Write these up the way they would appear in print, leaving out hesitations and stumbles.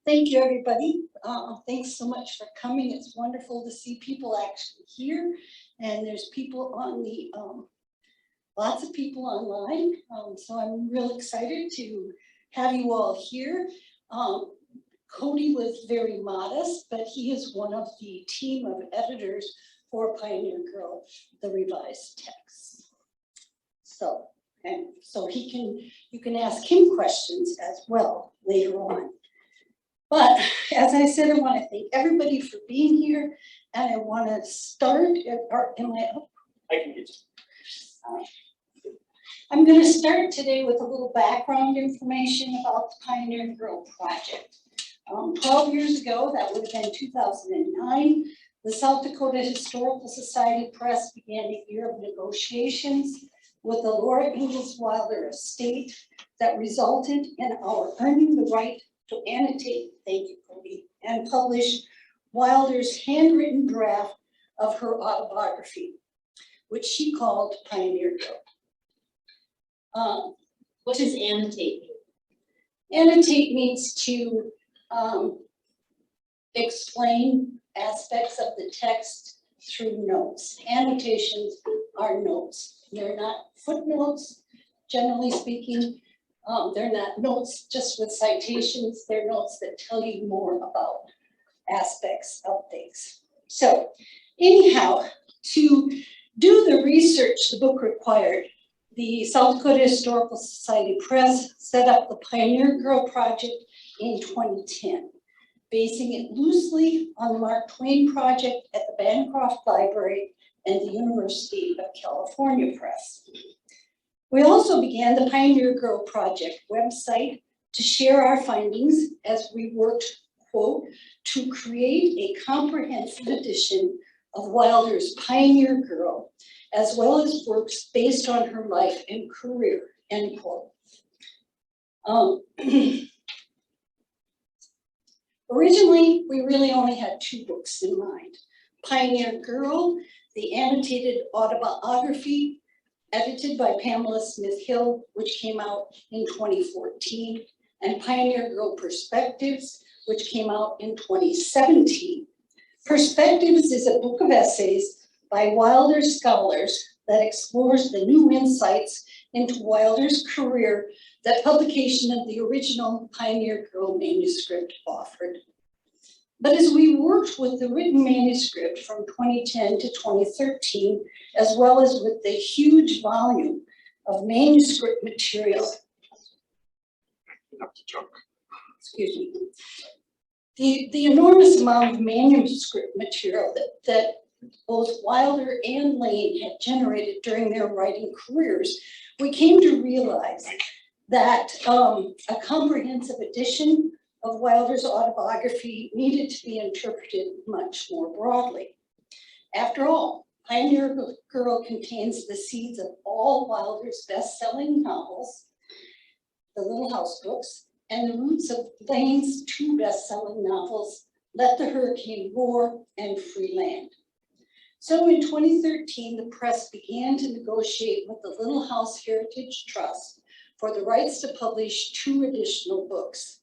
Thank you, everybody. Thanks so much for coming. It's wonderful to see people actually here. And there's people on the, lots of people online. So I'm real excited to have you all here. Cody was very modest, but he is one of the team of editors for Pioneer Girl, the revised text. So, you can ask him questions as well later on. But as I said, I want to thank everybody for being here, and I want to start. Am I up? I can get you. I'm going to start today with a little background information about the Pioneer Girl Project. 12 years ago, that would have been 2009, the South Dakota Historical Society Press began a year of negotiations with the Laura Ingalls Wilder estate that resulted in our earning the right to annotate, thank you, Cody, and publish Wilder's handwritten draft of her autobiography, which she called Pioneer Girl. What does annotate mean? Annotate means to explain aspects of the text through notes. Annotations are notes. They're not footnotes, generally speaking. They're not notes just with citations. They're notes that tell you more about aspects of things. So anyhow, to do the research the book required, the South Dakota Historical Society Press set up the Pioneer Girl Project in 2010, basing it loosely on the Mark Twain Project at the Bancroft Library and the University of California Press. We also began the Pioneer Girl Project website to share our findings as we worked, quote, to create a comprehensive edition of Wilder's Pioneer Girl, as well as works based on her life and career, end quote. Originally, we really only had two books in mind. Pioneer Girl, the annotated autobiography, edited by Pamela Smith Hill, which came out in 2014, and Pioneer Girl Perspectives, which came out in 2017. Perspectives is a book of essays by Wilder scholars that explores the new insights into Wilder's career that publication of the original Pioneer Girl manuscript offered. But as we worked with the written manuscript from 2010 to 2013, as well as with the huge volume of manuscript material, excuse me, the enormous amount of manuscript material that both Wilder and Lane had generated during their writing careers, we came to realize that a comprehensive edition of Wilder's autobiography needed to be interpreted much more broadly. After all, Pioneer Girl contains the seeds of all Wilder's best-selling novels, the Little House books, and the roots of Lane's two best-selling novels, Let the Hurricane Roar and Free Land. So in 2013, the press began to negotiate with the Little House Heritage Trust for the rights to publish two additional books.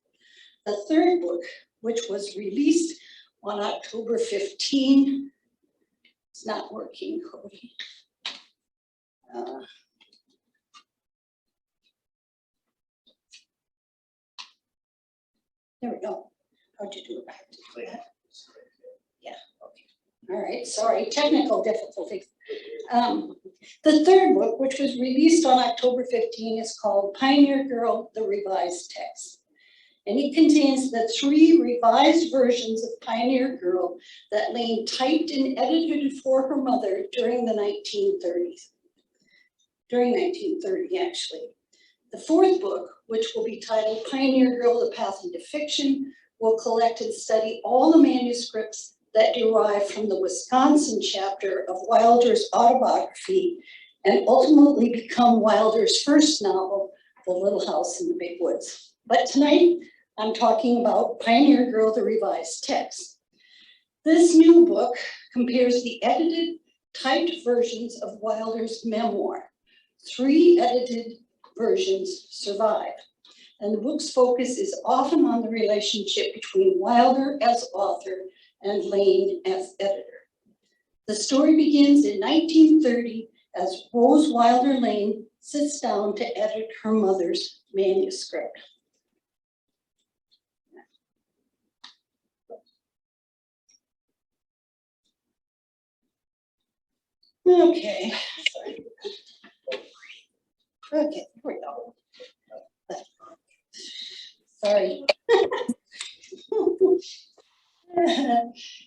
The third book, which was released on October 15, it's not working, Cody. There we go. How'd you do it? I have to do that. Yeah, okay. All right, sorry, technical difficulties. The third book, which was released on October 15, is called Pioneer Girl, the Revised Text. And it contains the three revised versions of Pioneer Girl that Lane typed and edited for her mother during the 1930s. During 1930, actually. The fourth book, which will be titled Pioneer Girl, The Path into Fiction, will collect and study all the manuscripts that derive from the Wisconsin chapter of Wilder's autobiography and ultimately become Wilder's first novel, The Little House in the Big Woods. But tonight, I'm talking about Pioneer Girl, the Revised Text. This new book compares the edited, typed versions of Wilder's memoir. 3 edited versions survive. and the book's focus is often on the relationship between Wilder as author and Lane as editor. The story begins in 1930 as Rose Wilder Lane sits down to edit her mother's manuscript. Okay, sorry. Okay, here we go. Sorry.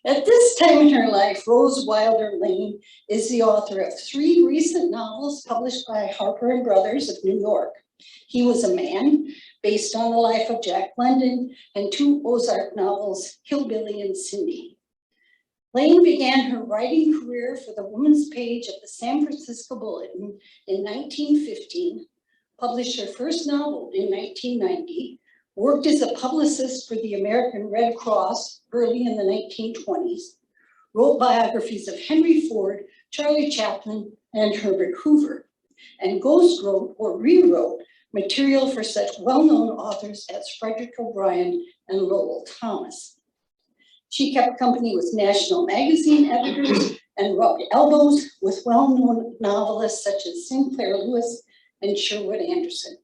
At this time in her life, Rose Wilder Lane is the author of 3 recent novels published by Harper and Brothers of New York. He Was a Man, based on the life of Jack London, and 2 Ozark novels, Hillbilly and Cindy. Lane began her writing career for the woman's page of the San Francisco Bulletin in 1915, published her first novel in 1990, worked as a publicist for the American Red Cross early in the 1920s, wrote biographies of Henry Ford, Charlie Chaplin, and Herbert Hoover, and ghost wrote or rewrote material for such well-known authors as Frederick O'Brien and Lowell Thomas. She kept company with national magazine editors and rubbed elbows with well-known novelists such as Sinclair Lewis and Sherwood Anderson.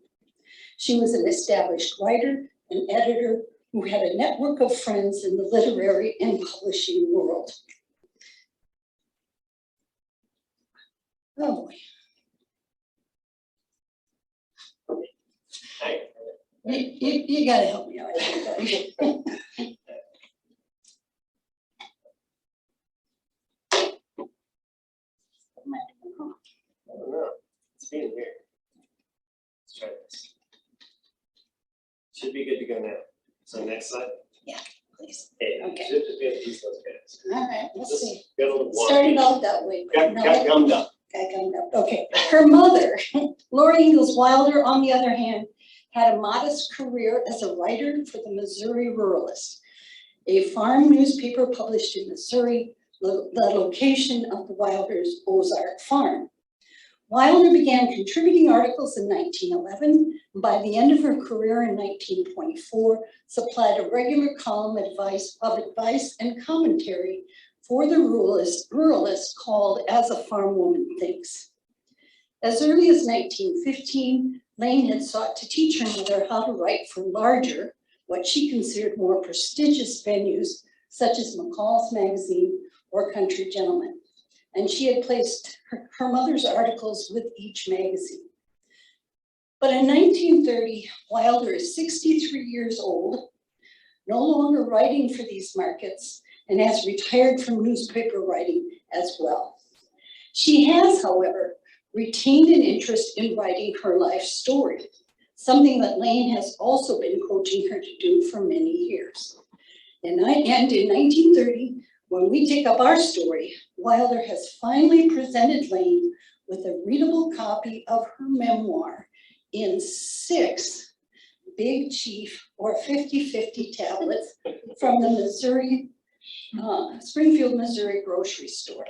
She was an established writer and editor who had a network of friends in the literary and publishing world. Oh boy. You gotta help me out. I don't know. It's being weird. Let's try this. Should be good to go now. So next slide. Please. Hey, Okay. should just be able to use those guys. All right, let's Just see. got a little Started wonky. out that way. but no, Got gummed up. got gummed up. Okay. Her mother, Laura Ingalls Wilder, on the other hand, had a modest career as a writer for the Missouri Ruralist, a farm newspaper published in Missouri, the location of the Wilders' Ozark farm. Wilder began contributing articles in 1911, and by the end of her career in 1924, supplied a regular column of advice and commentary for the ruralist called As a Farm Woman Thinks. As early as 1915, Lane had sought to teach her mother how to write for larger, what she considered more prestigious venues, such as McCall's Magazine or Country Gentleman. And she had placed her mother's articles with each magazine. But in 1930, Wilder is 63 years old, no longer writing for these markets, and has retired from newspaper writing as well. She has, however, retained an interest in writing her life story, something that Lane has also been coaching her to do for many years. And in 1930, when we take up our story, Wilder has finally presented Lane with a readable copy of her memoir in 6 Big Chief or 50-50 tablets from the Missouri, Springfield, Missouri grocery store.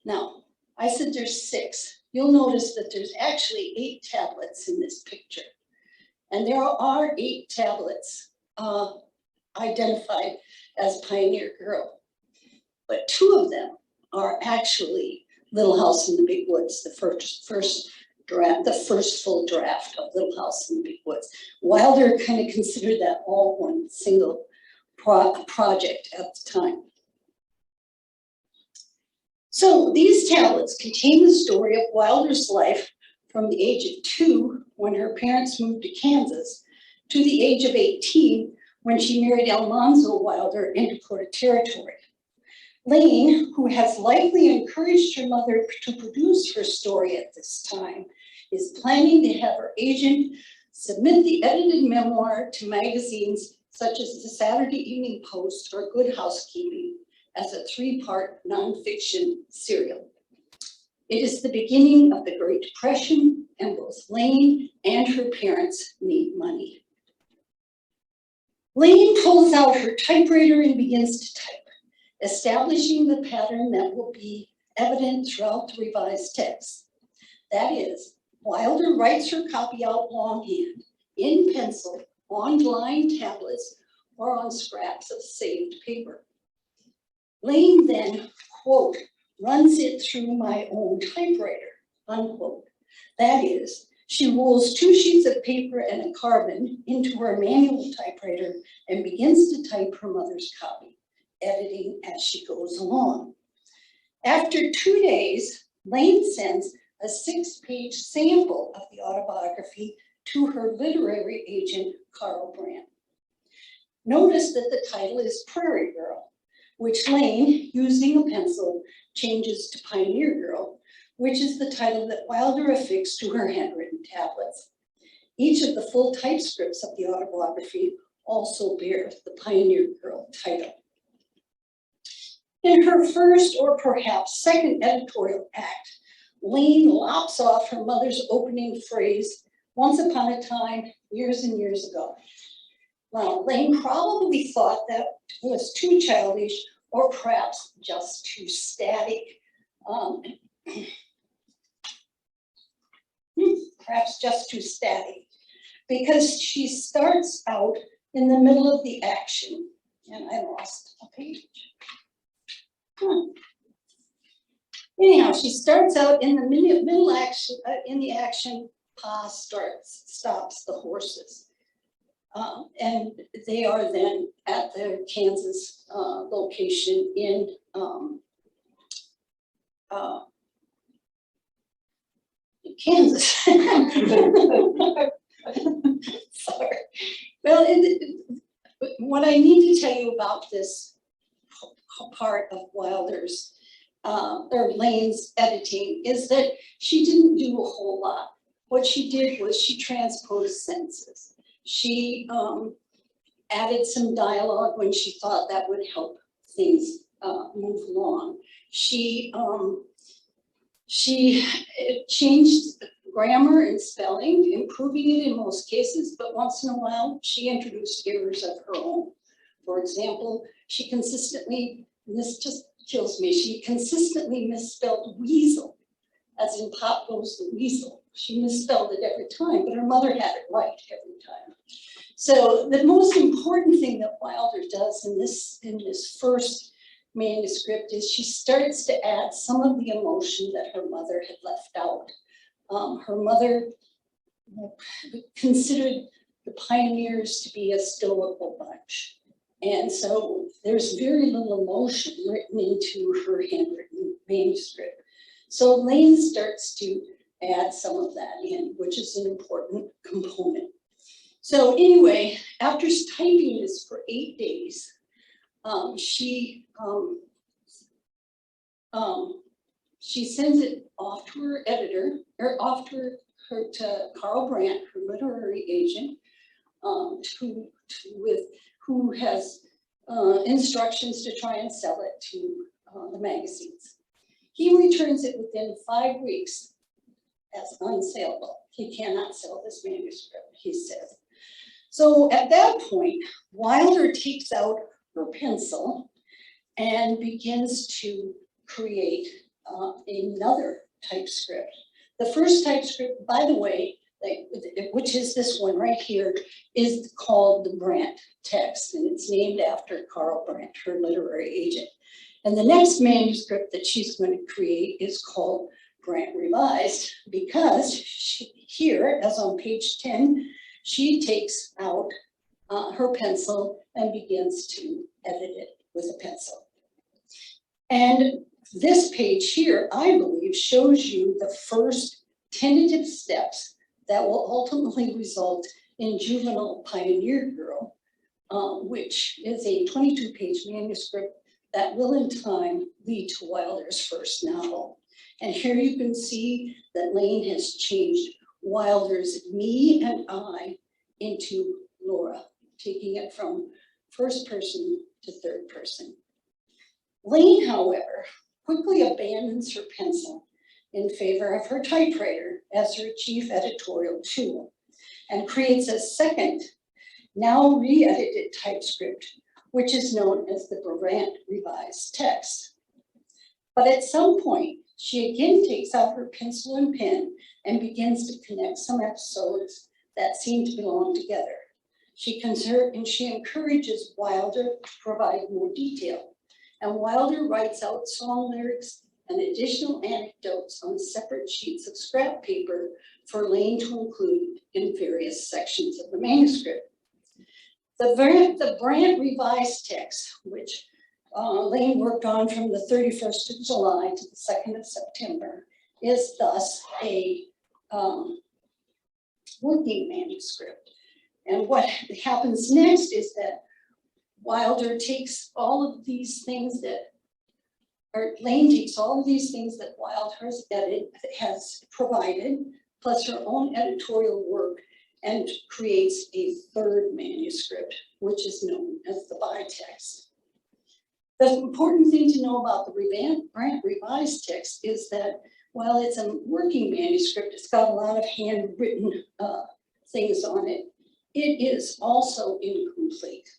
Now, I said there's 6. You'll notice that there's actually 8 tablets in this picture. And there are 8 tablets identified as Pioneer Girl. But 2 of them are actually Little House in the Big Woods, the first draft, the first full draft of Little House in the Big Woods. Wilder kind of considered that all one single project at the time. So these tablets contain the story of Wilder's life from the age of 2, when her parents moved to Kansas, to the age of 18, when she married Almanzo Wilder in Dakota Territory. Lane, who has likely encouraged her mother to produce her story at this time, is planning to have her agent submit the edited memoir to magazines such as the Saturday Evening Post or Good Housekeeping as a 3-part nonfiction serial. It is the beginning of the Great Depression, and both Lane and her parents need money. Lane pulls out her typewriter and begins to type, establishing the pattern that will be evident throughout the revised text. That is, Wilder writes her copy out longhand in pencil, on lined tablets, or on scraps of saved paper. Lane then, quote, runs it through my own typewriter, unquote. That is, she rolls 2 sheets of paper and a carbon into her manual typewriter and begins to type her mother's copy, editing as she goes along. After 2 days, Lane sends a 6-page sample of the autobiography to her literary agent, Carl Brandt. Notice that the title is Prairie Girl, which Lane, using a pencil, changes to Pioneer Girl, which is the title that Wilder affixed to her handwritten tablets. Each of the full typescripts of the autobiography also bears the Pioneer Girl title. In her first or perhaps second editorial act, Lane lops off her mother's opening phrase, "Once upon a time, years and years ago." Well, Lane probably thought that was too childish or perhaps just too static. Perhaps just too static, because she starts out in the middle of the action, and I lost a page. Anyhow, she starts out in the middle action, in the action, Pa stops the horses. And they are then at the Kansas location in Kansas. Sorry. Well, what I need to tell you about this part of Wilder's or Lane's editing is that she didn't do a whole lot. What she did was she transposed sentences. She added some dialogue when she thought that would help things move along. She changed grammar and spelling, improving it in most cases, but once in a while she introduced errors of her own. For example, she consistently, and this just kills me, she consistently misspelled weasel, as in Pop Goes the Weasel. She misspelled it every time, but her mother had it right every time. So the most important thing that Wilder does in this first manuscript is she starts to add some of the emotion that her mother had left out. Her mother considered the pioneers to be a stoical bunch. And so there's very little emotion written into her handwritten manuscript. So Lane starts to add some of that in, which is an important component. So anyway, after typing this for 8 days, she sends it off to her editor, or off to Carl Brandt, her literary agent, who has instructions to try and sell it to the magazines. He returns it within 5 weeks as unsaleable. He cannot sell this manuscript, he says. So at that point, Wilder takes out her pencil and begins to create another typescript. The first typescript, by the way, which is this one right here, is called the Brandt text, and it's named after Carl Brandt, her literary agent. And the next manuscript that she's going to create is called Brandt Revised, because here, as on page 10, she takes out her pencil and begins to edit it with a pencil. And this page here, I believe, shows you the first tentative steps that will ultimately result in Juvenile Pioneer Girl, which is a 22-page manuscript that will in time lead to Wilder's first novel. And here you can see that Lane has changed Wilder's me and I into Laura, taking it from first person to third person. Lane, however, quickly abandons her pencil in favor of her typewriter as her chief editorial tool and creates a second, now re-edited typescript, which is known as the Brandt Revised text. But at some point, she again takes out her pencil and pen and begins to connect some episodes that seem to belong together. She encourages Wilder to provide more detail, and Wilder writes out song lyrics and additional anecdotes on separate sheets of scrap paper for Lane to include in various sections of the manuscript. The Brandt revised text, which Lane worked on from the 31st of July to the 2nd of September, is thus a working manuscript. And what happens next is that Wilder takes all of these things Lane takes all of these things that Wilder has provided, plus her own editorial work, and creates a third manuscript, which is known as the by-text. The important thing to know about the Brandt revised text is that while it's a working manuscript, it's got a lot of handwritten things on it. It is also incomplete.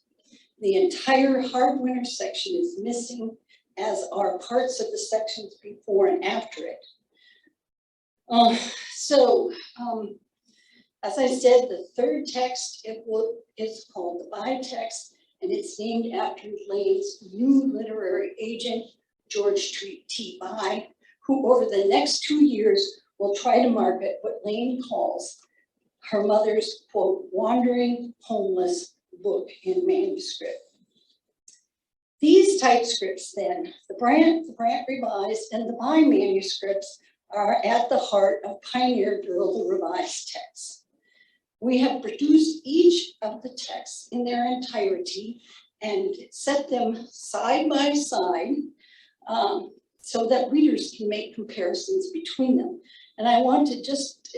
The entire Hardwinter section is missing, as are parts of the sections before and after it. As I said, the third text is called the by-text, and it's named after Lane's new literary agent, George T. By, who over the next 2 years will try to market what Lane calls her mother's, quote, wandering homeless book in manuscript. These typescripts then, the Brandt revised, and the By manuscripts are at the heart of Pioneer Girl, the revised text. We have produced each of the texts in their entirety and set them side by side so that readers can make comparisons between them. And I want to just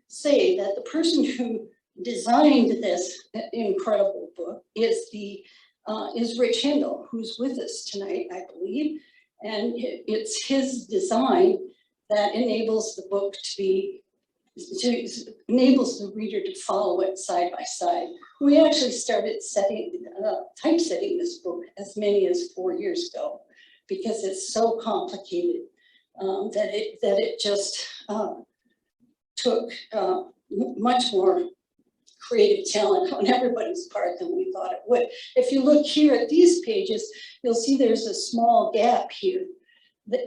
say that the person who designed this incredible book is Rich Hindle, who's with us tonight, I believe. And it's his design that enables the book enables the reader to follow it side by side. We actually started typesetting this book as many as 4 years ago, because it's so complicated that it just took much more creative talent on everybody's part than we thought it would. If you look here at these pages, you'll see there's a small gap here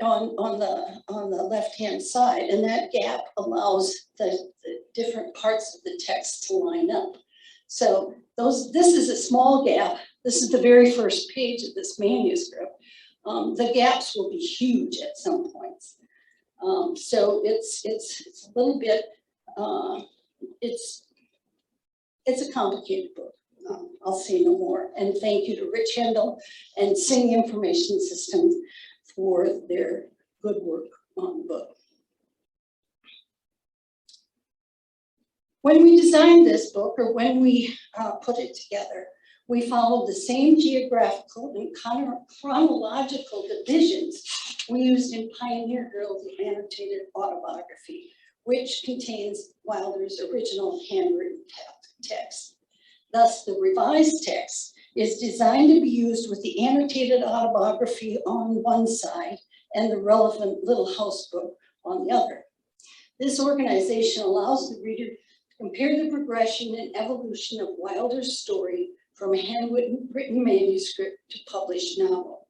on the left-hand side, and that gap allows the different parts of the text to line up. So this is a small gap. This is the very first page of this manuscript. The gaps will be huge at some points. So it's a little bit, it's a complicated book. I'll say no more. And thank you to Rich Hindle and Sing Information Systems for their good work on the book. When we designed this book, or when we put it together, we followed the same geographical and chronological divisions we used in Pioneer Girl, the annotated autobiography, which contains Wilder's original handwritten text. Thus, the revised text is designed to be used with the annotated autobiography on one side and the relevant Little House book on the other. This organization allows the reader to compare the progression and evolution of Wilder's story from a handwritten manuscript to published novel.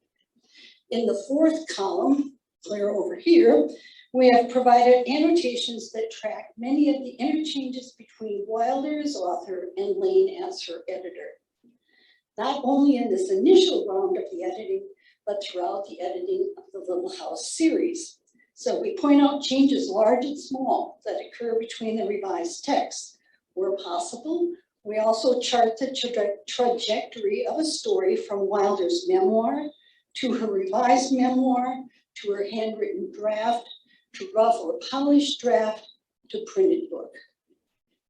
In the fourth column, clear over here, we have provided annotations that track many of the interchanges between Wilder as author and Lane as her editor. Not only in this initial round of the editing, but throughout the editing of the Little House series. So we point out changes large and small that occur between the revised texts. Where possible, we also chart the trajectory of a story from Wilder's memoir to her revised memoir, to her handwritten draft, to rough or polished draft, to printed book.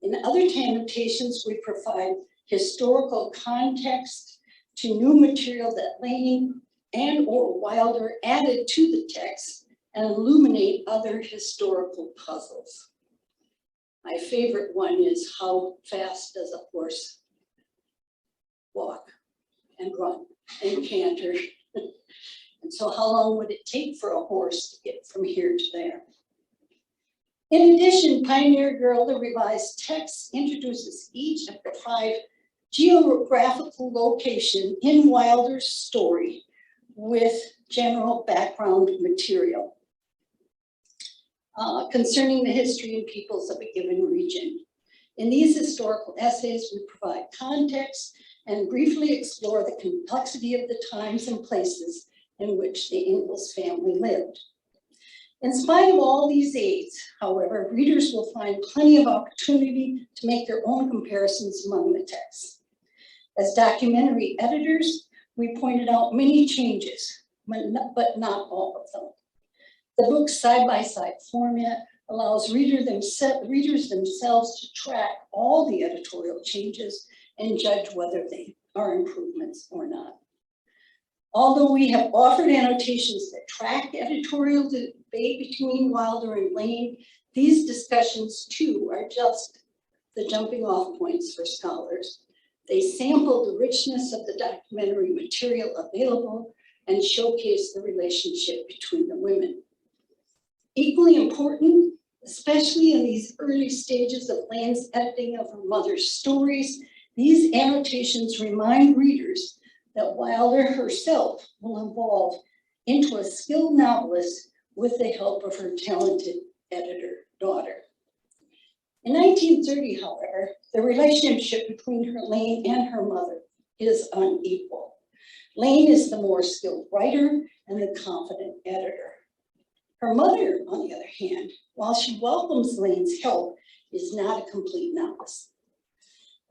In other annotations, we provide historical context to new material that Lane and or Wilder added to the text and illuminate other historical puzzles. My favorite one is, how fast does a horse walk and run and canter? And so how long would it take for a horse to get from here to there? In addition, Pioneer Girl, the revised text, introduces each of the 5 geographical locations in Wilder's story with general background material concerning the history and peoples of a given region. In these historical essays, we provide context and briefly explore the complexity of the times and places in which the Ingalls family lived. In spite of all these aids, however, readers will find plenty of opportunity to make their own comparisons among the texts. As documentary editors, we pointed out many changes, but not all of them. The book's side-by-side format allows readers themselves to track all the editorial changes and judge whether they are improvements or not. Although we have offered annotations that track editorial debate between Wilder and Lane, these discussions too are just the jumping off points for scholars. They sample the richness of the documentary material available and showcase the relationship between the women. Equally important, especially in these early stages of Lane's editing of her mother's stories, these annotations remind readers that Wilder herself will evolve into a skilled novelist with the help of her talented editor daughter. In 1930, however, the relationship between Lane and her mother is unequal. Lane is the more skilled writer and the confident editor. Her mother, on the other hand, while she welcomes Lane's help, is not a complete novice.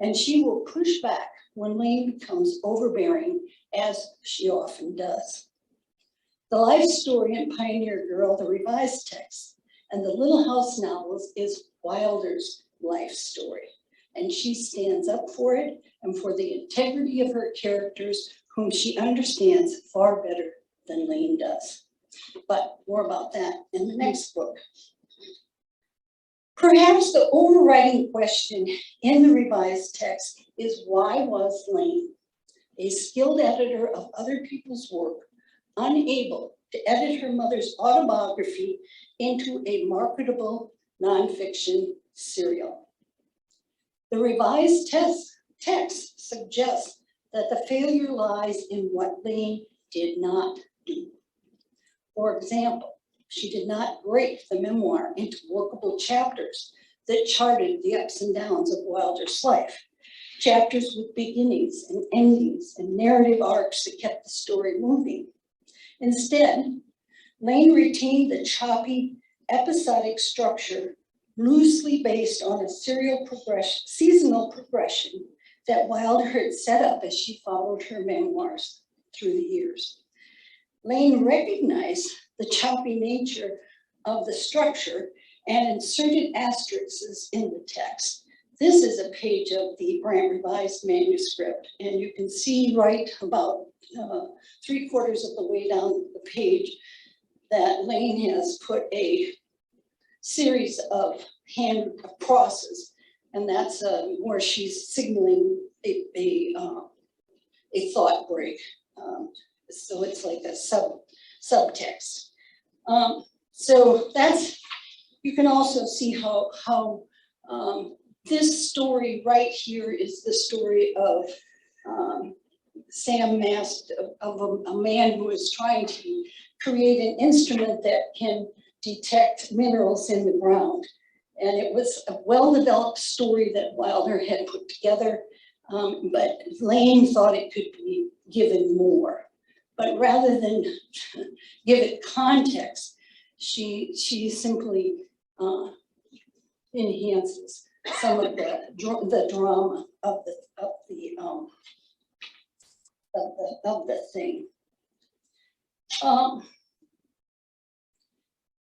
And she will push back when Lane becomes overbearing, as she often does. The life story in Pioneer Girl, the revised text, and the Little House novels is Wilder's life story. And she stands up for it and for the integrity of her characters, whom she understands far better than Lane does. But more about that in the next book. Perhaps the overriding question in the revised text is, why was Lane, a skilled editor of other people's work, unable to edit her mother's autobiography into a marketable nonfiction serial? The revised text suggests that the failure lies in what Lane did not do. For example, she did not break the memoir into workable chapters that charted the ups and downs of Wilder's life, chapters with beginnings and endings and narrative arcs that kept the story moving. Instead, Lane retained the choppy, episodic structure loosely based on a seasonal progression that Wilder had set up as she followed her memoirs through the years. Lane recognized the choppy nature of the structure and inserted asterisks in the text. This is a page of the Brandt revised manuscript, and you can see right about 3/4 of the way down the page that Lane has put a series of hand crosses, and that's where she's signaling a thought break. So it's like a subtext. So that's, you can also see how this story right here is the story of Sam Mast, of a man who is trying to create an instrument that can detect minerals in the ground. And it was a well-developed story that Wilder had put together, but Lane thought it could be given more. But rather than give it context, she simply enhances some of the drama of the thing.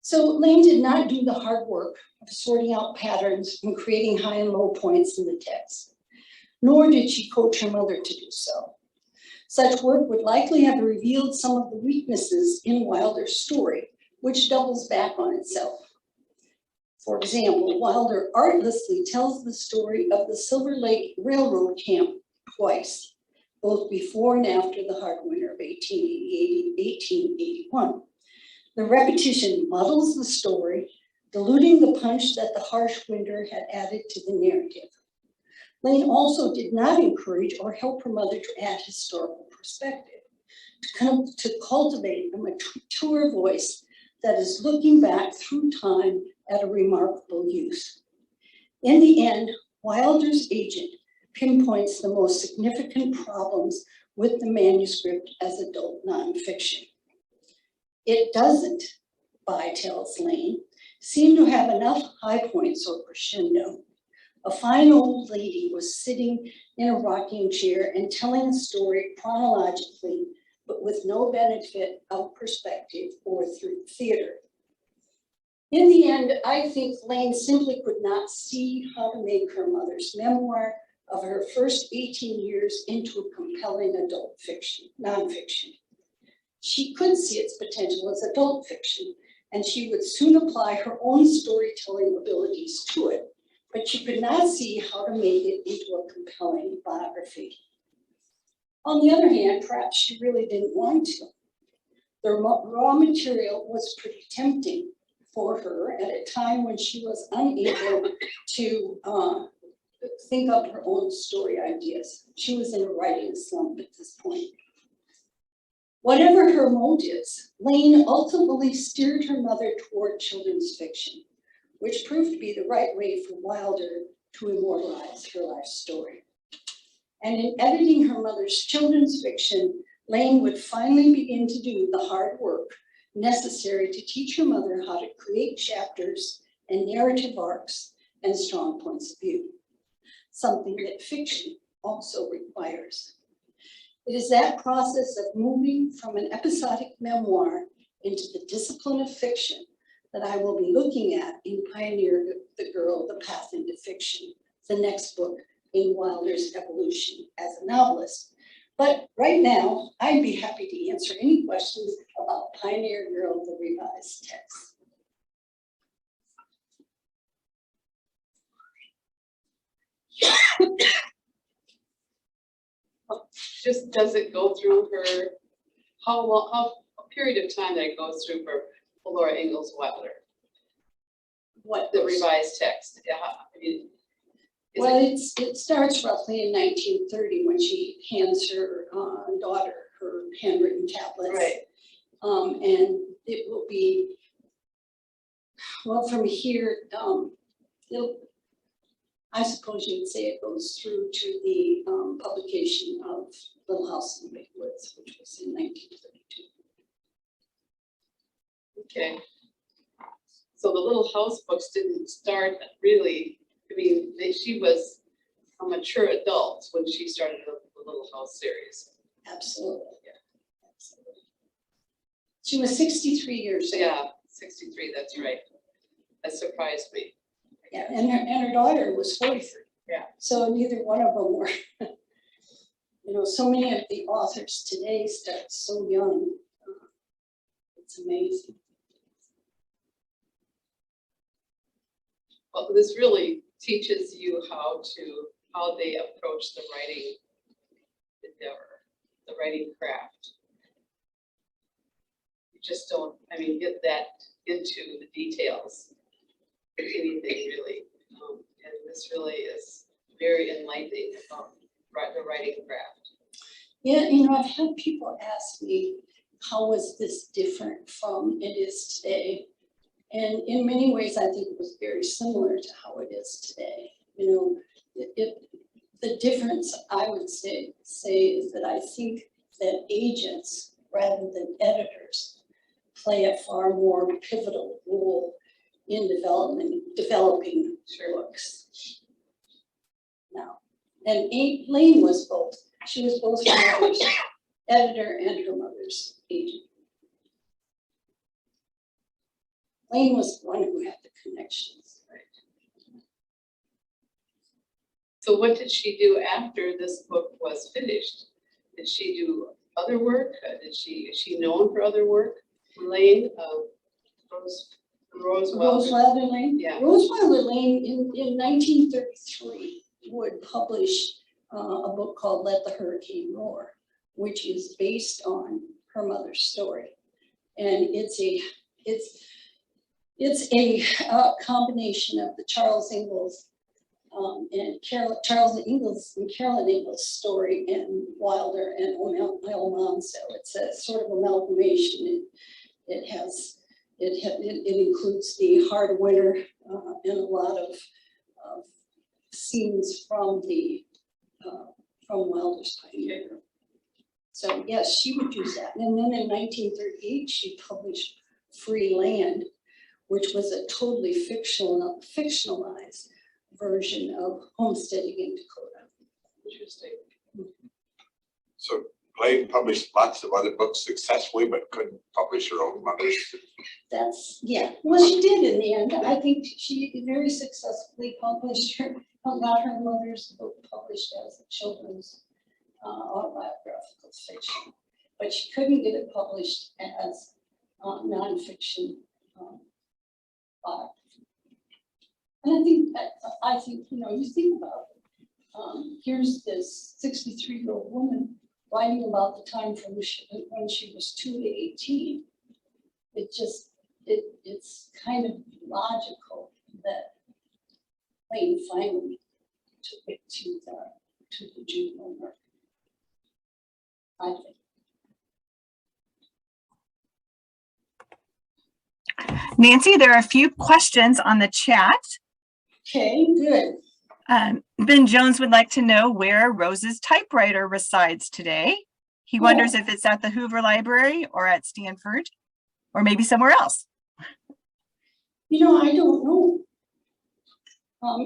So Lane did not do the hard work of sorting out patterns and creating high and low points in the text, nor did she coach her mother to do so. Such work would likely have revealed some of the weaknesses in Wilder's story, which doubles back on itself. For example, Wilder artlessly tells the story of the Silver Lake Railroad camp twice, both before and after the hard winter of 1881. The repetition muddles the story, diluting the punch that the harsh winter had added to the narrative. Lane also did not encourage or help her mother to add historical perspective, to cultivate a mature voice that is looking back through time at a remarkable youth. In the end, Wilder's agent pinpoints the most significant problems with the manuscript as adult nonfiction. It doesn't, By tells Lane, seem to have enough high points or crescendo. A fine old lady was sitting in a rocking chair and telling a story chronologically, but with no benefit of perspective or through theater. In the end, I think Lane simply could not see how to make her mother's memoir of her first 18 years into a compelling adult fiction, nonfiction. She could see its potential as adult fiction, and she would soon apply her own storytelling abilities to it, but she could not see how to make it into a compelling biography. On the other hand, perhaps she really didn't want to. The raw material was pretty tempting for her at a time when she was unable to think up her own story ideas. She was in a writing slump at this point. Whatever her motives, Lane ultimately steered her mother toward children's fiction, which proved to be the right way for Wilder to immortalize her life story. And in editing her mother's children's fiction, Lane would finally begin to do the hard work necessary to teach her mother how to create chapters and narrative arcs and strong points of view, something that fiction also requires. It is that process of moving from an episodic memoir into the discipline of fiction that I will be looking at in Pioneer the Girl, The Path into Fiction, the next book in Wilder's evolution as a novelist. But right now, I'd be happy to answer any questions about Pioneer Girl, the revised text. Just does it go through her, how a period of time that it goes through for Laura Ingalls Wilder, What the revised text? Yeah, I mean, Well, it starts roughly in 1930 when she hands her daughter her handwritten tablets. right. And it will be, well, from here, I suppose you'd say it goes through to the publication of Little House in the Big Woods, which was in 1932. Okay. So the Little House books didn't start really, I mean, she was a mature adult when she started the Little House series. Absolutely. Yeah. Absolutely. She was 63 years old. Yeah, 63, that's right. That surprised me. Yeah, and her daughter was 43. Yeah. So neither one of them were, so many of the authors today start so young. It's amazing. Well, this really teaches you how they approach the writing endeavor, the writing craft. You just don't, get that into the details of anything really. And this really is very enlightening about the writing craft. Yeah, I've had people ask me, how was this different from it is today? And in many ways, I think it was very similar to how it is today. The difference I would say is that I think that agents, rather than editors, play a far more pivotal role in developing books now. And Lane was both. She was both her mother's editor and her mother's agent. Lane was the one who had the connections. Right. So what did she do after this book was finished? Did she do other work? Is she known for other work? Lane, Rose Wilder Lane? Yeah. Rose Wilder Lane in 1933 would publish a book called Let the Hurricane Roar, which is based on her mother's story. And It's a combination of the Charles Ingalls and Charles Ingalls and Carolyn Ingalls story and Wilder and Oil. So it's a sort of amalgamation. It includes the hard winter and a lot of scenes from Wilder's Pioneer. So yes, she would use that. And then in 1938, she published Free Land, which was a totally fictionalized version of homesteading in Dakota. Interesting. So Clay published lots of other books successfully, but couldn't publish her own manuscript. That's, yeah, well, she did in the end. I think she very successfully published got her mother's book published as a children's autobiographical fiction, but she couldn't get it published as nonfiction biography. And I think, you know, you think about it. Here's this 63-year-old woman writing about the time from when she was 2 to 18. It's kind of logical that Lane finally took it to the juvenile market, I think. Nancy, there are a few questions on the chat. Okay, good. Ben Jones would like to know where Rose's typewriter resides today. He wonders if it's at the Hoover Library or at Stanford, or maybe somewhere else. You know, I don't know.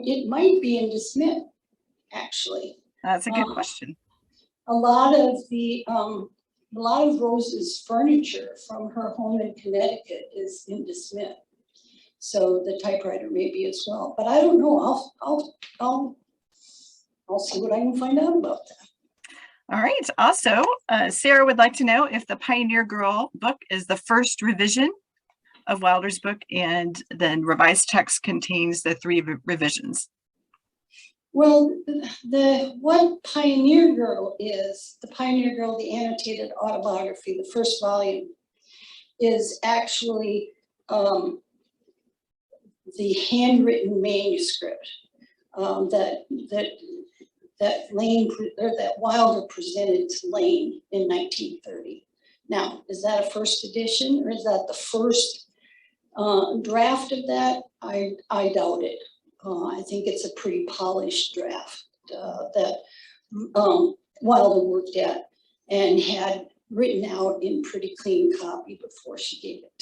It might be in DeSmit, actually. That's a good question. A lot of Rose's furniture from her home in Connecticut is in DeSmit. So the typewriter may be as well, but I don't know. I'll see what I can find out about that. All right. Also, Sarah would like to know if the Pioneer Girl book is the first revision of Wilder's book, and then revised text contains the 3 revisions. Well, what Pioneer Girl is, the Pioneer Girl, the annotated autobiography, the first volume, is actually the handwritten manuscript that Wilder presented to Lane in 1930. Now, is that a first edition, or is that the first draft of that? I doubt it. I think it's a pretty polished draft that Wilder worked at and had written out in pretty clean copy before she gave it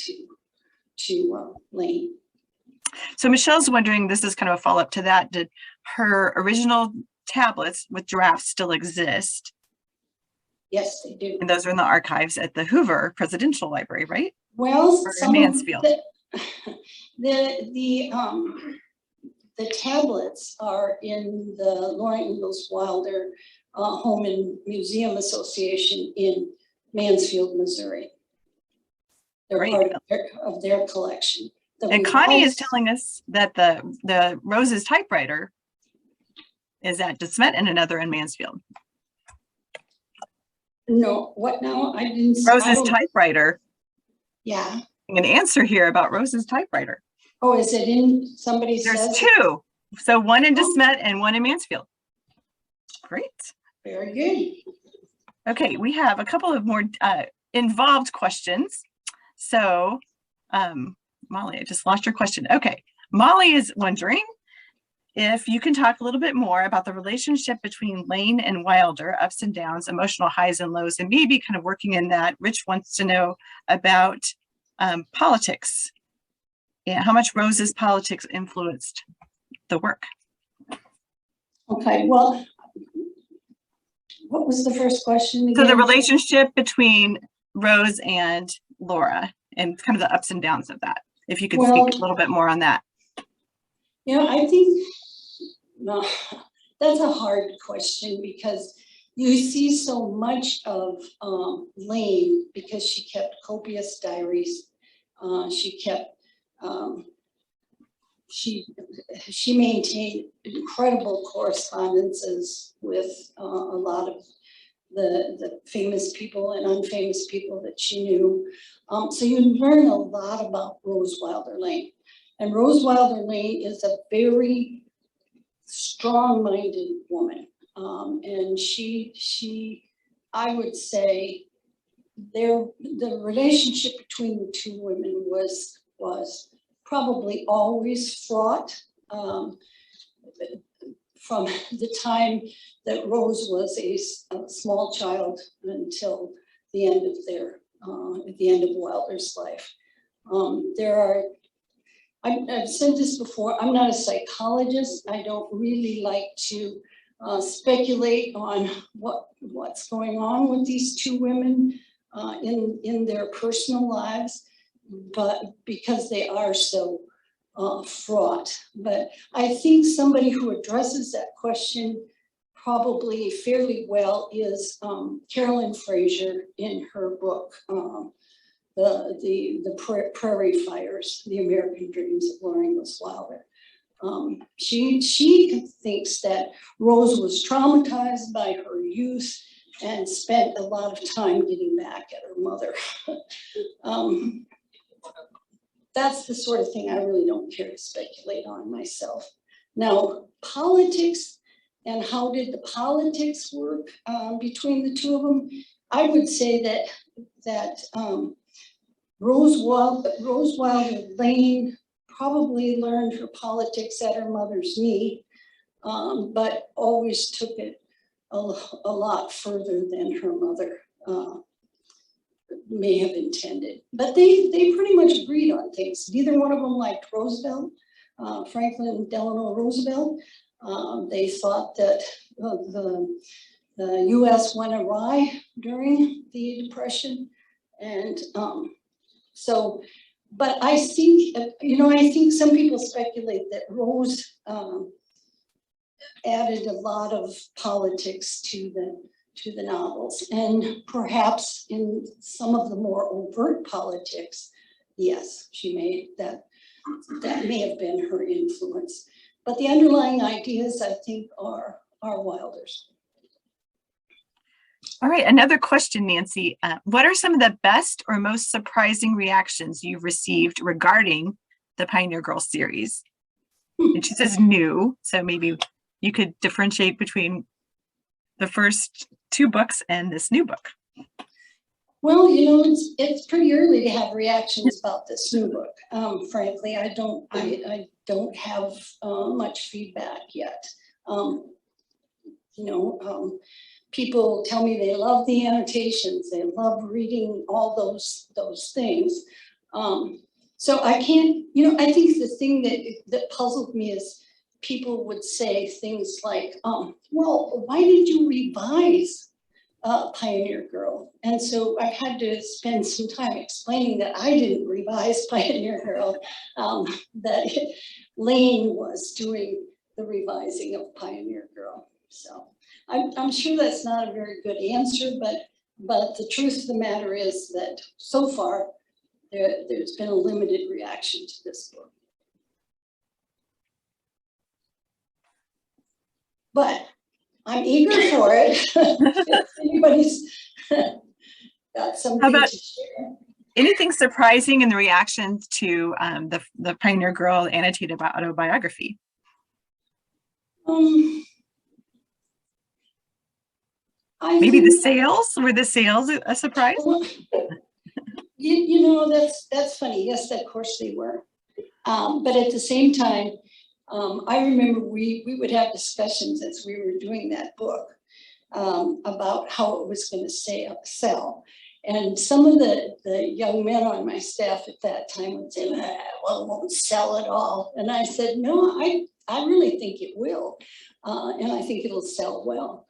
to Lane. So Michelle's wondering, this is kind of a follow-up to that, did her original tablets with drafts still exist? Yes, they do. And those are in the archives at the Hoover Presidential Library, right? Well, Or some Mansfield. The tablets are in the Laura Ingalls Wilder Home and Museum Association in Mansfield, Missouri. They're Great. part of their collection. And Connie is telling us that the Rose's typewriter is at DeSmet and another in Mansfield. No, what now? I didn't. Rose's typewriter. Yeah. An answer here about Rose's typewriter. Oh, is it in somebody's? There's 2. So one in DeSmet and one in Mansfield. Great. Very good. Okay, we have a couple of more involved questions. So, Molly, I just lost your question. Okay, Molly is wondering if you can talk a little bit more about the relationship between Lane and Wilder, ups and downs, emotional highs and lows, and maybe kind of working in that. Rich wants to know about politics and how much Rose's politics influenced the work. Okay, well, what was the first question again? So the relationship between Rose and Laura and kind of the ups and downs of that. If you could speak a little bit more on that. You know, I think that's a hard question because you see so much of Lane because she kept copious diaries. She kept, she maintained incredible correspondences with a lot of the famous people and unfamous people that she knew. So you learn a lot about Rose Wilder Lane. And Rose Wilder Lane is a very strong-minded woman. And I would say, the relationship between the two women was probably always fraught, from the time that Rose was a small child until the end of Wilder's life. I've said this before, I'm not a psychologist. I don't really like to speculate on what's going on with these two women in their personal lives, but because they are so fraught. But I think somebody who addresses that question probably fairly well is Carolyn Fraser in her book, the Prairie Fires, The American Dreams of Laura Ingalls Wilder. She thinks that Rose was traumatized by her youth and spent a lot of time getting back at her mother. That's the sort of thing I really don't care to speculate on myself. Now, politics and how did the politics work between the two of them? I would say that Rose Wilder Lane probably learned her politics at her mother's knee, but always took it a lot further than her mother may have intended. But they pretty much agreed on things. Neither one of them liked Roosevelt, Franklin Delano Roosevelt. They thought that the US went awry during the Depression. And but I think, I think some people speculate that Rose added a lot of politics to the novels, and perhaps in some of the more overt politics, yes, she made that may have been her influence. But the underlying ideas, I think, are Wilder's. All right, another question, Nancy. What are some of the best or most surprising reactions you've received regarding the Pioneer Girl series? And she says new, so maybe you could differentiate between the first two books and this new book. Well, it's pretty early to have reactions about this new book. Frankly, I don't have much feedback yet. People tell me they love the annotations, they love reading all those things. So I can't, I think the thing that puzzled me is people would say things like, well, why did you revise Pioneer Girl? And so I've had to spend some time explaining that I didn't revise Pioneer Girl, that Lane was doing the revising of Pioneer Girl. So I'm sure that's not a very good answer, but the truth of the matter is that so far there's been a limited reaction to this book. But I'm eager for it. If anybody's got something to share. Anything surprising in the reaction to the Pioneer Girl annotated autobiography? Maybe the sales? Were the sales a surprise? That's funny. Yes, of course they were. But at the same time, I remember we would have discussions as we were doing that book about how it was going to sell. And some of the young men on my staff at that time would say, well, it won't sell at all. And I said, no, I really think it will. And I think it'll sell well.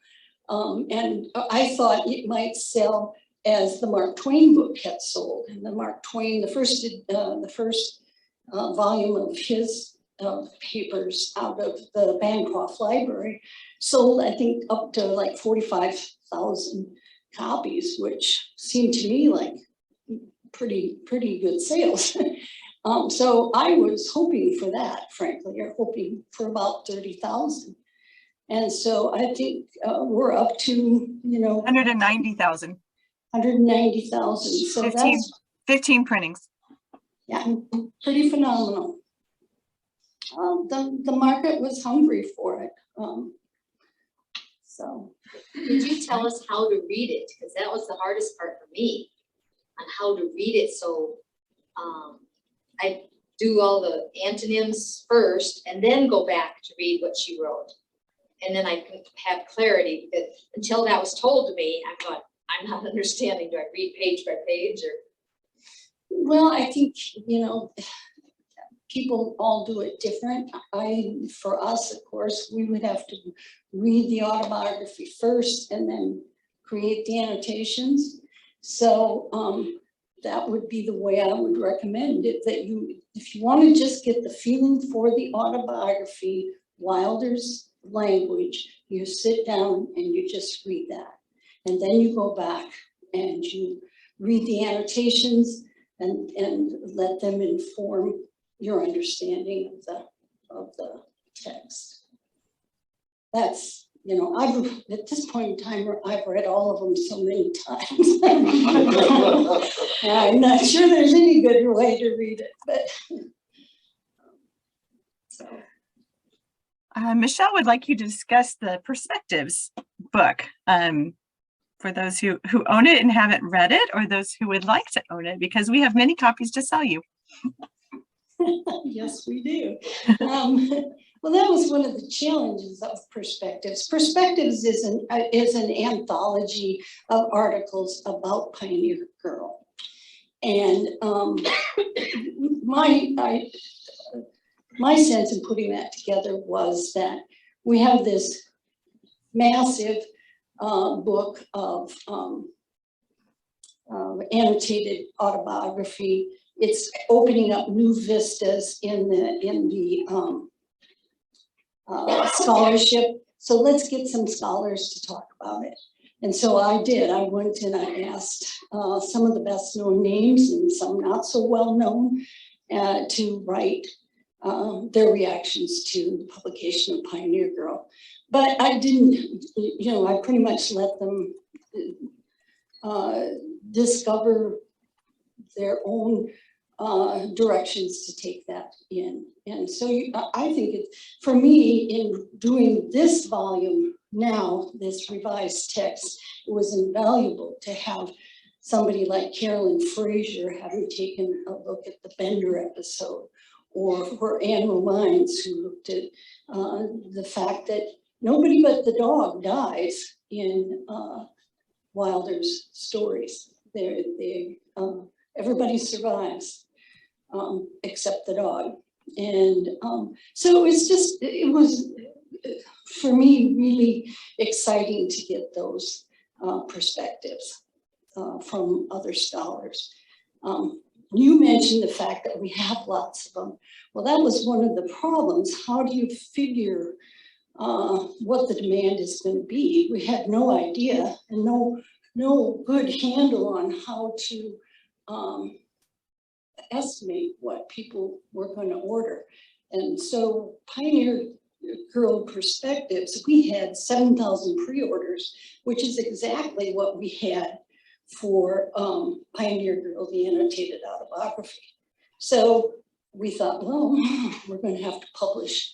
And I thought it might sell as the Mark Twain book had sold. And the Mark Twain, the first volume of his papers out of the Bancroft Library sold, I think, up to like 45,000 copies, which seemed to me like pretty good sales. So I was hoping for that, frankly, or hoping for about 30,000. And so I think we're up to, 190,000. 190,000. So 15 printings. Yeah, pretty phenomenal. the market was hungry for it. So, Could you tell us how to read it? Because that was the hardest part for me, on how to read it. So I do all the antonyms first and then go back to read what she wrote. And then I can have clarity, because until that was told to me, I thought, I'm not understanding. Do I read page by page or? well, I think, people all do it different. For us, of course, we would have to read the autobiography first and then create the annotations. So that would be the way I would recommend it, that if you want to just get the feeling for the autobiography, Wilder's language, you sit down and you just read that. And then you go back and you read the annotations and let them inform your understanding of the text. That's, at this point in time, I've read all of them so many times. I'm not sure there's any good way to read it, but. So. Michelle would like you to discuss the Perspectives book for those who own it and haven't read it, or those who would like to own it, because we have many copies to sell you. Yes, we do. Well, that was one of the challenges of Perspectives. Perspectives is an anthology of articles about Pioneer Girl. And my sense in putting that together was that we have this massive book of annotated autobiography. It's opening up new vistas in the scholarship. So let's get some scholars to talk about it. And so I did. I went and I asked some of the best known names and some not so well known to write their reactions to the publication of Pioneer Girl. But I didn't, I pretty much let them discover their own directions to take that in. And so I think for me, in doing this volume now, this revised text, it was invaluable to have somebody like Carolyn Fraser having taken a look at the Bender episode, or for Anne Romines, who looked at the fact that nobody but the dog dies in Wilder's stories. Everybody survives except the dog. And so it was for me really exciting to get those perspectives from other scholars. You mentioned the fact that we have lots of them. Well, that was one of the problems. How do you figure what the demand is going to be? We had no idea and no good handle on how to estimate what people were going to order. And so Pioneer Girl Perspectives, we had 7,000 pre-orders, which is exactly what we had for Pioneer Girl, the annotated autobiography. So we thought, well, we're going to have to publish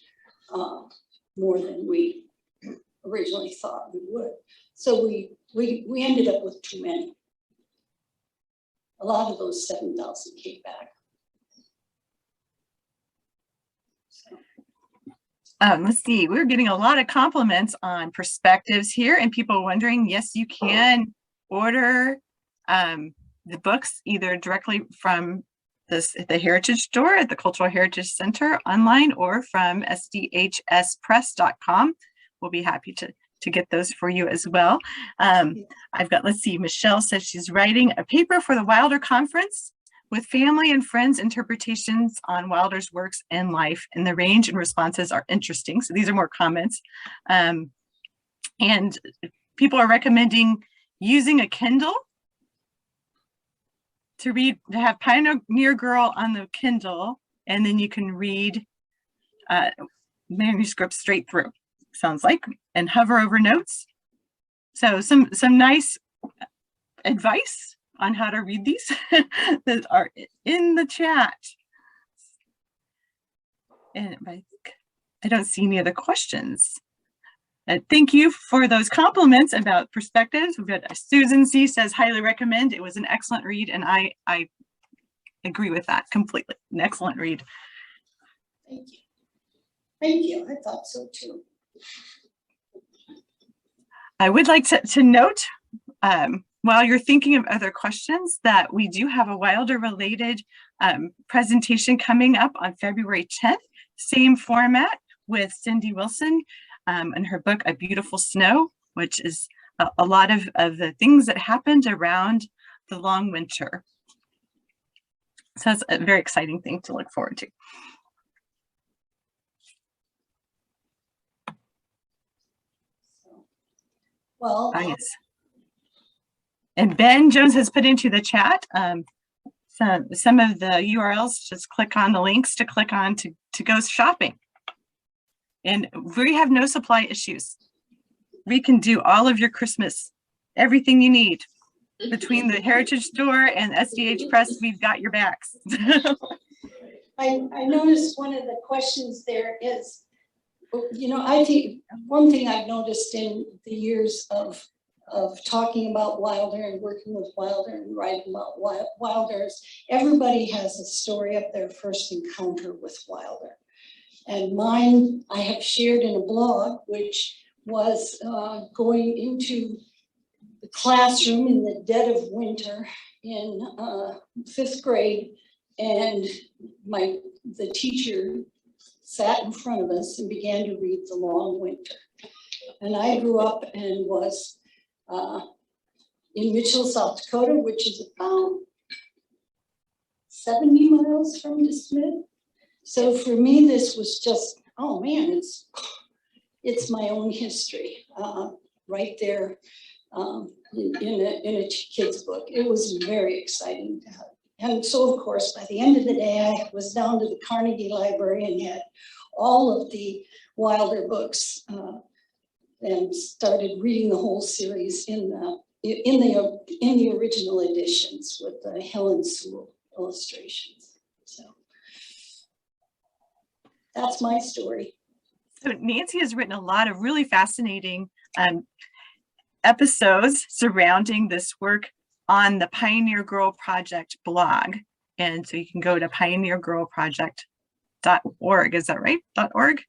more than we originally thought we would. So we ended up with too many. A lot of those 7,000 came back. Let's see, we're getting a lot of compliments on Perspectives here, and people wondering, yes, you can order the books either directly from the Heritage Store at the Cultural Heritage Center online, or from sdhspress.com. We'll be happy to get those for you as well. I've got, let's see, Michelle says she's writing a paper for the Wilder Conference with family and friends interpretations on Wilder's works and life, and the range and responses are interesting. So these are more comments. And people are recommending using a Kindle to have Pioneer Girl on the Kindle, and then you can read manuscripts straight through, sounds like, and hover over notes. So some nice advice on how to read these that are in the chat. And I don't see any other questions. Thank you for those compliments about perspectives. We've got Susan C says highly recommend. It was an excellent read, and I agree with that completely. An excellent read. Thank you. Thank you. I thought so too. I would like to note, while you're thinking of other questions, that we do have a Wilder related presentation coming up on February 10th, same format with Cindy Wilson and her book, A Beautiful Snow, which is a lot of the things that happened around the long winter. So that's a very exciting thing to look forward to. Well, Yes. And Ben Jones has put into the chat some of the URLs. Just click on the links to click on to go shopping. And we have no supply issues. We can do all of your Christmas, everything you need. Between the Heritage Store and SDH Press, we've got your backs. I noticed one of the questions there is, you know, I think one thing I've noticed in the years of talking about Wilder and working with Wilder and writing about Wilders, everybody has a story of their first encounter with Wilder. And mine, I have shared in a blog, which was going into the classroom in the dead of winter in 5th grade, and the teacher sat in front of us and began to read The Long Winter. And I grew up and was in Mitchell, South Dakota, which is about 70 miles from DeSmith. So for me, this was just, oh man, it's my own history right there in a kid's book. It was very exciting to have. And so, of course, by the end of the day, I was down to the Carnegie Library and had all of the Wilder books and started reading the whole series in the original editions with the Helen Sewell illustrations. So that's my story. So Nancy has written a lot of really fascinating episodes surrounding this work on the Pioneer Girl Project blog. And so you can go to pioneergirlproject.org. Is that right? .org?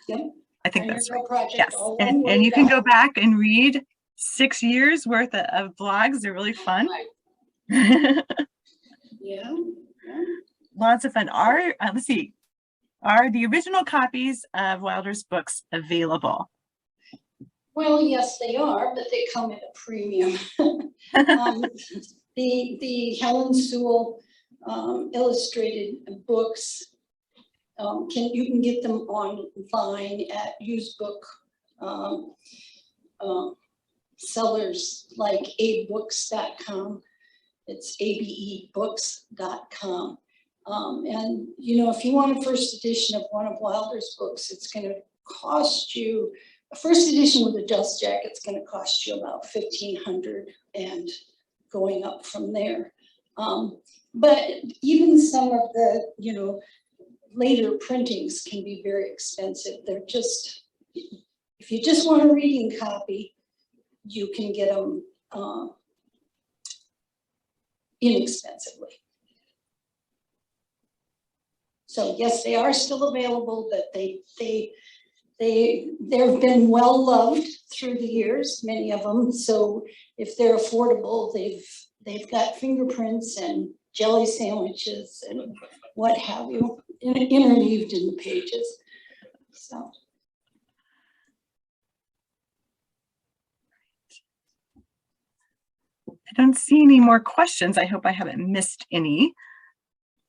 Yep. I think that's right. Project, yes. And you can go back and read 6 years worth of blogs. They're really fun. Yeah. Lots of fun. Let's see. Are the original copies of Wilder's books available? Well, yes, they are, but they come at a premium. The Helen Sewell illustrated books, you can get them online at used book sellers like abebooks.com. It's abebooks.com. And you know, if you want a first edition of one of Wilder's books, it's going to cost you. A first edition with a dust jacket is going to cost you about $1,500 and going up from there. But even some of the, you know, later printings can be very expensive. They're just, if you just want a reading copy, you can get them inexpensively. So yes, they are still available, but they've been well loved through the years, many of them. So if they're affordable, they've got fingerprints and jelly sandwiches and what have you interleaved in the pages. So. I don't see any more questions. I hope I haven't missed any.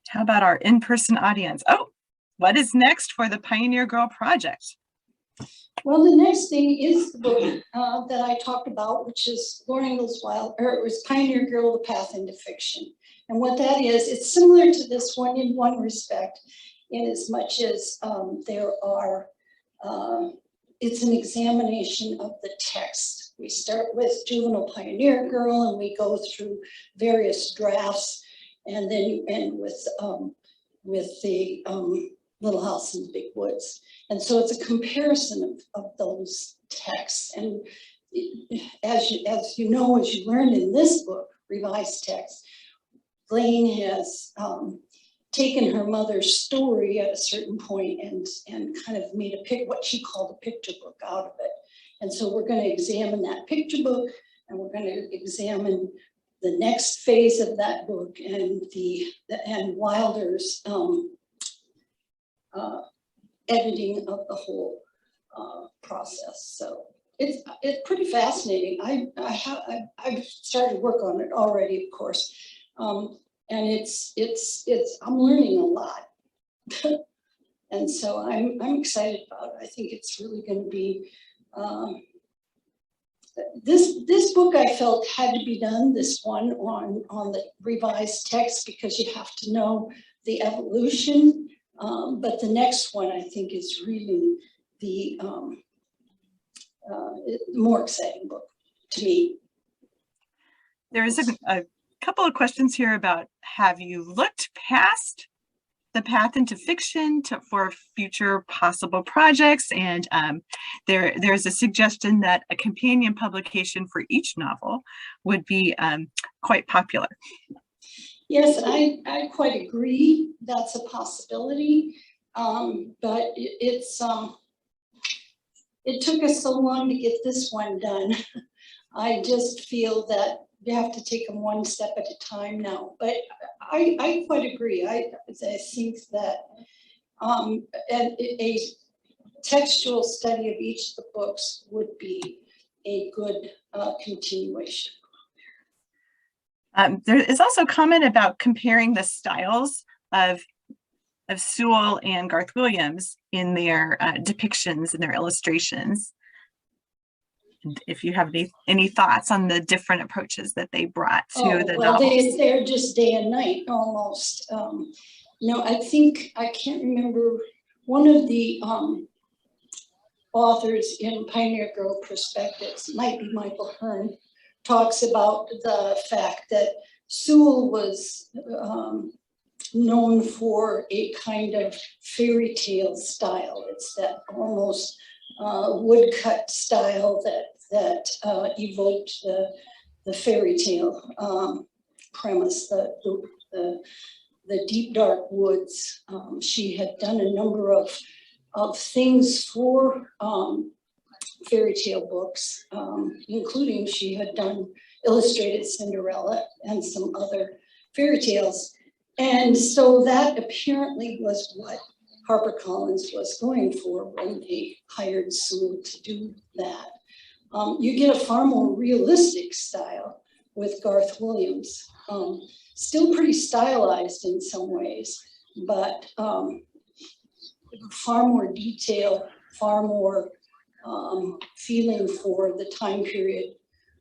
How about our in-person audience? Oh, what is next for the Pioneer Girl Project? Well, the next thing is the book that I talked about, which is Laura Ingalls Wilder, or it was Pioneer Girl, The Path into Fiction. And what that is, it's similar to this one in one respect, in as much as it's an examination of the text. We start with Juvenile Pioneer Girl and we go through various drafts, and then you end with the Little House in the Big Woods. And so it's a comparison of those texts. And as you know, as you learned in this book, revised text, Lane has taken her mother's story at a certain point and kind of made what she called a picture book out of it. And so we're going to examine that picture book, and we're going to examine the next phase of that book and Wilder's editing of the whole process. So it's pretty fascinating. I've started work on it already, of course, and I'm learning a lot, and so I'm excited about it. I think it's really going to be this book. I felt had to be done. This one on the revised text, because you have to know the evolution. But the next one, I think, is really the more exciting book to me. There is a couple of questions here about, have you looked past the path into fiction for future possible projects? And there's a suggestion that a companion publication for each novel would be quite popular. Yes, I quite agree. That's a possibility, but it took us so long to get this one done. I just feel that you have to take them one step at a time now. But I quite agree. I think that a textual study of each of the books would be a good continuation. There is also a comment about comparing the styles of Sewell and Garth Williams in their depictions and their illustrations. And if you have any thoughts on the different approaches that they brought to the novels. They're just day and night almost. I think, I can't remember, one of the authors in Pioneer Grove Perspectives, might be Michael Hearn, talks about the fact that Sewell was known for a kind of fairy tale style. It's that almost woodcut style that evoked the fairy tale premise, the deep dark woods. She had done a number of things for fairy tale books, including she had done illustrated Cinderella and some other fairy tales. And so that apparently was what HarperCollins was going for when they hired Sewell to do that. You get a far more realistic style with Garth Williams, still pretty stylized in some ways, but far more detail, far more feeling for the time period.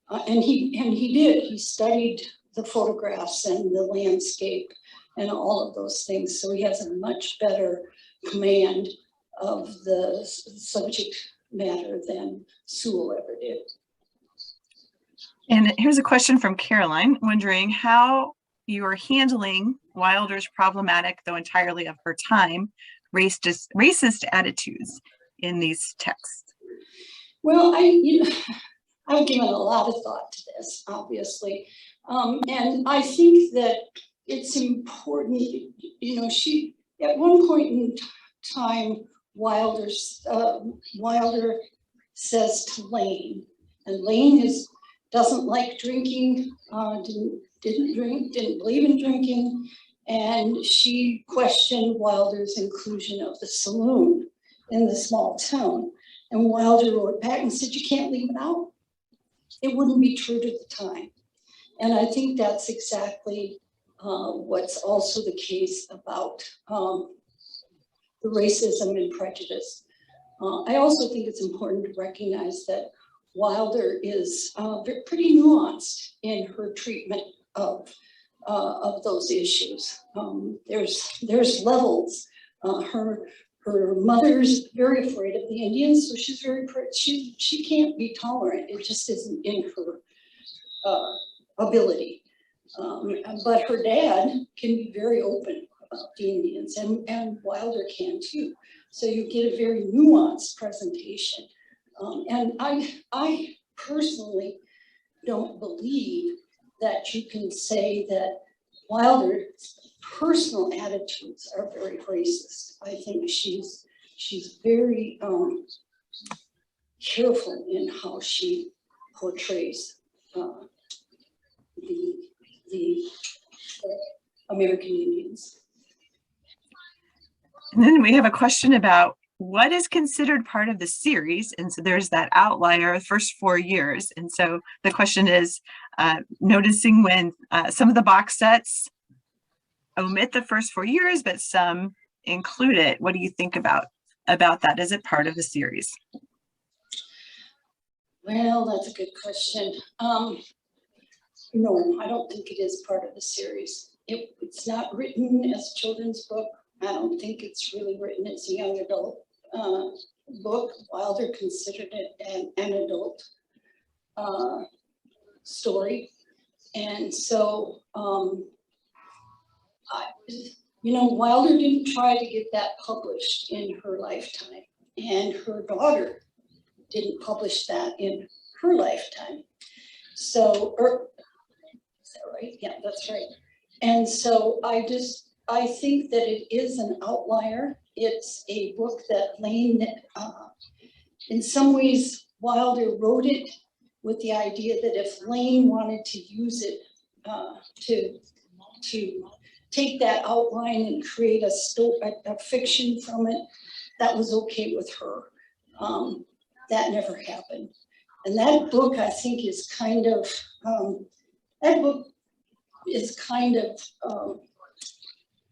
And he did. He studied the photographs and the landscape and all of those things. So he has a much better command of the subject matter than Sewell ever did. And here's a question from Caroline, wondering how you are handling Wilder's problematic, though entirely of her time, racist attitudes in these texts. Well, I've given a lot of thought to this, obviously. And I think that it's important, she, at one point in time, Wilder says to Lane, and Lane doesn't like drinking, didn't drink, didn't believe in drinking, and she questioned Wilder's inclusion of the saloon in the small town. And Wilder wrote back and said, you can't leave it out. It wouldn't be true to the time. And I think that's exactly what's also the case about the racism and prejudice. I also think it's important to recognize that Wilder is pretty nuanced in her treatment of those issues. There's levels. Her mother's very afraid of the Indians, so she's she can't be tolerant. It just isn't in her ability. But her dad can be very open about the Indians, and Wilder can too. So you get a very nuanced presentation. And I personally don't believe that you can say that Wilder's personal attitudes are very racist. I think she's very careful in how she portrays the American Indians. And then we have a question about what is considered part of the series. And so there's that outlier, the first 4 years. And so the question is, noticing when some of the box sets omit the first 4 years, but some include it. What do you think about that? Is it part of the series? Well, that's a good question. No, I don't think it is part of the series. It's not written as a children's book. I don't think it's really written as a young adult book. Wilder considered it an adult story. And so, Wilder didn't try to get that published in her lifetime, and her daughter didn't publish that in her lifetime. So, is that right? Yeah, that's right. And so I think that it is an outlier. It's a book that Lane, in some ways, Wilder wrote it with the idea that if Lane wanted to use it to take that outline and create a fiction from it, that was okay with her. That never happened. And that book, I think, is kind of,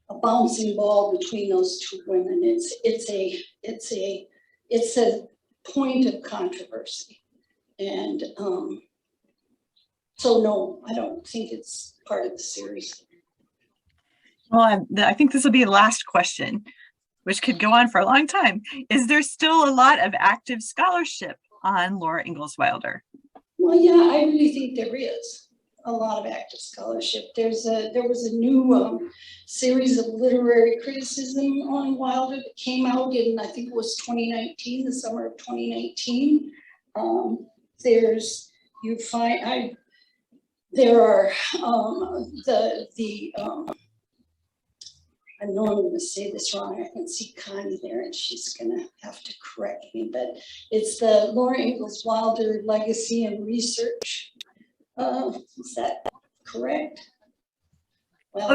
a bouncing ball between those two women. It's a point of controversy. And so no, I don't think it's part of the series. Well, I think this will be the last question, which could go on for a long time. Is there still a lot of active scholarship on Laura Ingalls Wilder? Well, yeah, I really think there is a lot of active scholarship. There was a new series of literary criticism on Wilder that came out in, I think it was 2019, the summer of 2019. I know I'm going to say this wrong. I can see Connie there, and she's going to have to correct me. But it's the Laura Ingalls Wilder Legacy and Research. Is that correct? Well,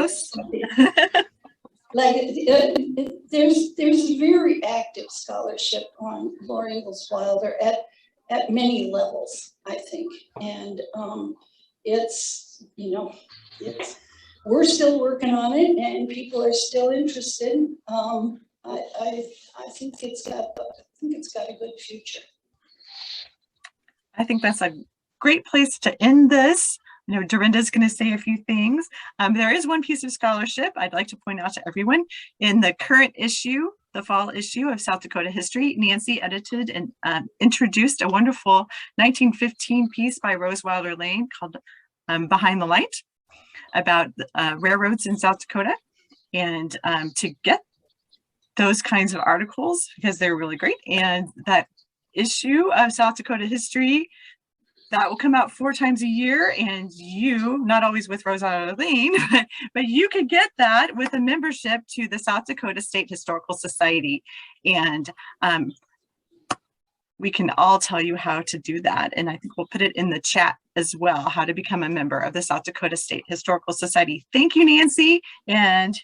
there's very active scholarship on Laura Ingalls Wilder at many levels, I think, and we're still working on it, and people are still interested. I think it's got a good future. I think that's a great place to end this. Dorinda's going to say a few things. There is one piece of scholarship I'd like to point out to everyone. In the current issue, the fall issue of South Dakota History, Nancy edited and introduced a wonderful 1915 piece by Rose Wilder Lane called Behind the Light, about railroads in South Dakota. And to get those kinds of articles, because they're really great, and that issue of South Dakota History, that will come out 4 times a year, and you, not always with Rose Wilder Lane, but you could get that with a membership to the South Dakota State Historical Society. And we can all tell you how to do that. And I think we'll put it in the chat as well, how to become a member of the South Dakota State Historical Society. Thank you, Nancy. And